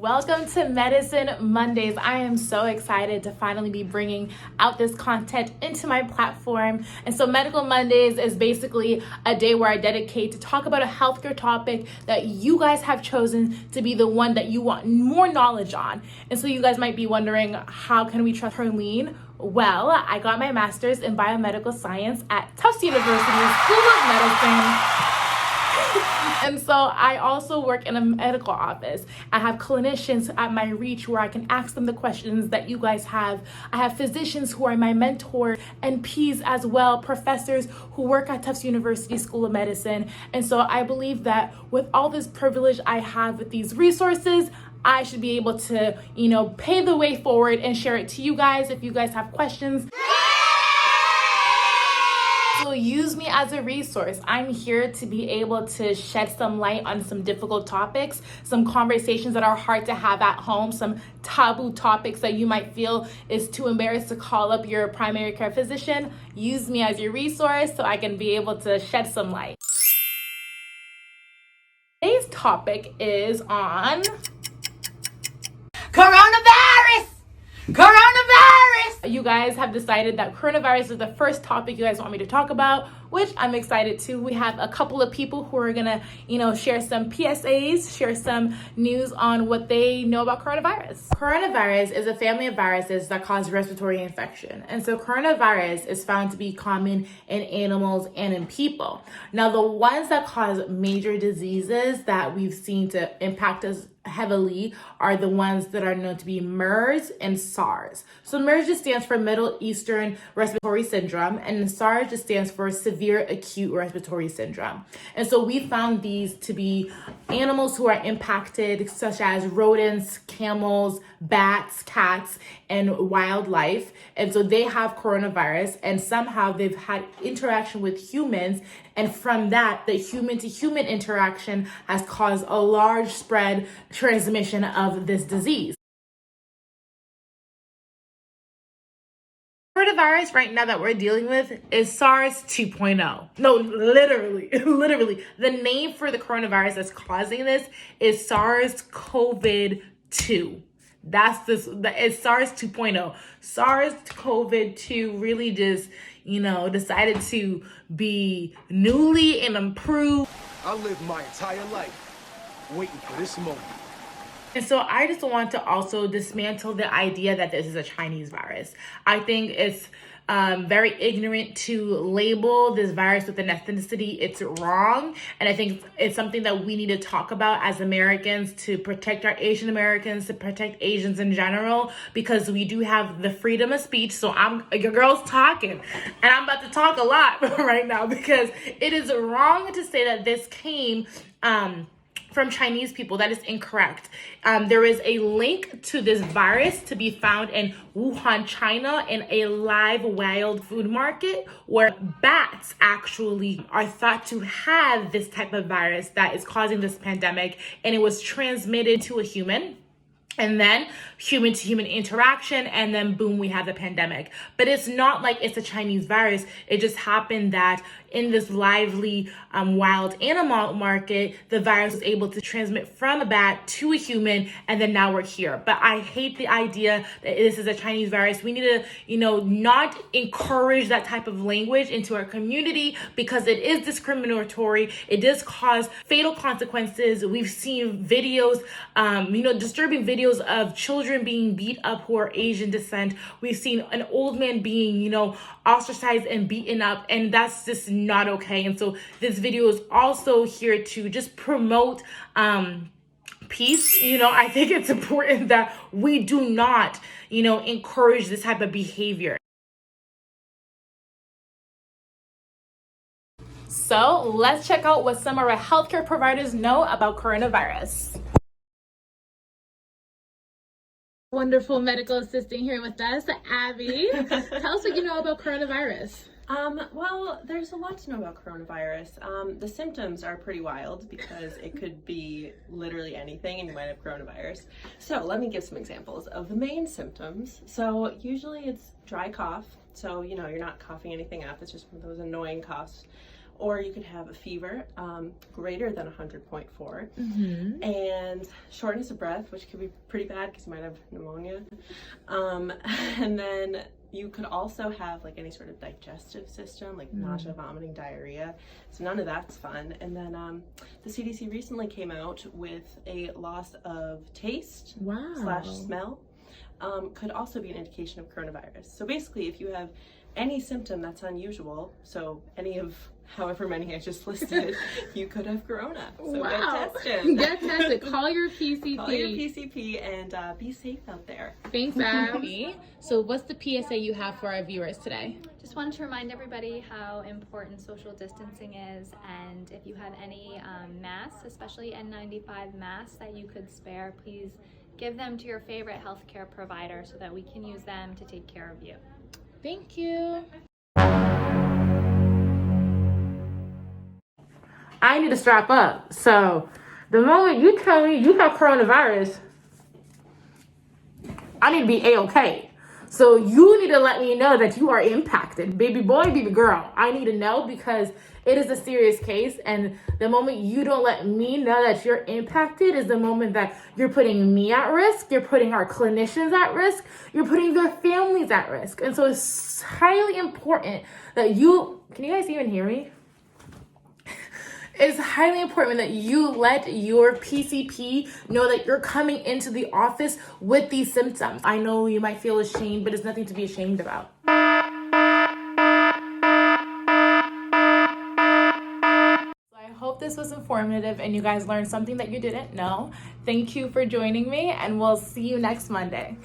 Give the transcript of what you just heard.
Welcome to Medicine Mondays. I am so excited to finally be bringing out this content into my platform. And so Medical Mondays is basically a day where I dedicate to talk about a healthcare topic that you guys have chosen to be the one that you want more knowledge on. And so you guys might be wondering, how can we trust Herline? Well, I got my master's in biomedical science at Tufts University School of Medicine. And so I also work in a medical office. I have clinicians at my reach where I can ask them the questions that you guys have. I have physicians who are my mentor, NPs as well, professors who work at Tufts University School of Medicine. And so I believe that with all this privilege I have with these resources, I should be able to, pay the way forward and share it to you guys if you guys have questions. So use me as a resource. I'm here to be able to shed some light on some difficult topics, some conversations that are hard to have at home, some taboo topics that you might feel is too embarrassed to call up your primary care physician. Use me as your resource so I can be able to shed some light. Today's topic is on coronavirus! You guys have decided that coronavirus is the first topic you guys want me to talk about, which I'm excited to. We have a couple of people who are gonna, share some PSAs, share some news on what they know about coronavirus. Coronavirus is a family of viruses that cause respiratory infection. And so coronavirus is found to be common in animals and in people. Now, the ones that cause major diseases that we've seen to impact us heavily are the ones that are known to be MERS and SARS. So MERS just stands for Middle Eastern Respiratory Syndrome, and SARS just stands for Severe Acute Respiratory Syndrome. And so we found these to be animals who are impacted, such as rodents, camels, bats, cats, and wildlife. And so they have coronavirus, and somehow they've had interaction with humans. And from that, the human to human interaction has caused a large spread transmission of this disease. Coronavirus right now that we're dealing with is SARS 2.0. No, literally. The name for the coronavirus that's causing this is SARS-CoV-2. It's SARS 2.0. SARS-CoV-2 really just, decided to be newly and improved. I lived my entire life waiting for this moment. And so I just want to also dismantle the idea that this is a Chinese virus. I think it's very ignorant to label this virus with an ethnicity. It's wrong. And I think it's something that we need to talk about as Americans to protect our Asian Americans, to protect Asians in general, because we do have the freedom of speech. So your girl's talking, and I'm about to talk a lot right now because it is wrong to say that this came from Chinese people. That is incorrect. There is a link to this virus to be found in Wuhan, China, in a live wild food market where bats actually are thought to have this type of virus that is causing this pandemic, and it was transmitted to a human. And then human to human interaction, and then boom, we have the pandemic. But it's not like it's a Chinese virus. It just happened that in this lively wild animal market, the virus was able to transmit from a bat to a human, and then now we're here. But I hate the idea that this is a Chinese virus. We need to, not encourage that type of language into our community because it is discriminatory. It does cause fatal consequences. We've seen videos, disturbing videos of children being beat up who are Asian descent. We've seen an old man being, ostracized and beaten up, and that's just not okay. And so this video is also here to just promote peace. I think it's important that we do not, encourage this type of behavior. So let's check out what some of our healthcare providers know about coronavirus. Wonderful medical assistant here with us, Abby. Tell us what you know about coronavirus. Well, there's a lot to know about coronavirus. The symptoms are pretty wild because it could be literally anything and you might have coronavirus. So let me give some examples of the main symptoms. So usually it's dry cough. So, you're not coughing anything up. It's just one of those annoying coughs or you could have a fever greater than 100.4, and shortness of breath, which could be pretty bad because you might have pneumonia, and then you could also have like any sort of digestive system, like nausea, vomiting, diarrhea. So none of that's fun. And then the CDC recently came out with a loss of taste / smell. Could also be an indication of coronavirus. So basically, if you have any symptom that's unusual, so any of however many I just listed, you could have corona. So get tested. Get tested. Call your PCP. Call your PCP and be safe out there. Thanks, Abby. So what's the PSA you have for our viewers today? Just wanted to remind everybody how important social distancing is, and if you have any masks, especially N95 masks that you could spare, please give them to your favorite healthcare provider so that we can use them to take care of you. Thank you. I need to strap up. So the moment you tell me you have coronavirus, I need to be A-okay. So you need to let me know that you are impacted. Baby boy, baby girl. I need to know because it is a serious case. And the moment you don't let me know that you're impacted is the moment that you're putting me at risk. You're putting our clinicians at risk. You're putting their families at risk. And so it's highly important that you, can you guys even hear me? It's highly important that you let your PCP know that you're coming into the office with these symptoms. I know you might feel ashamed, but it's nothing to be ashamed about. So I hope this was informative and you guys learned something that you didn't know. Thank you for joining me, and we'll see you next Monday.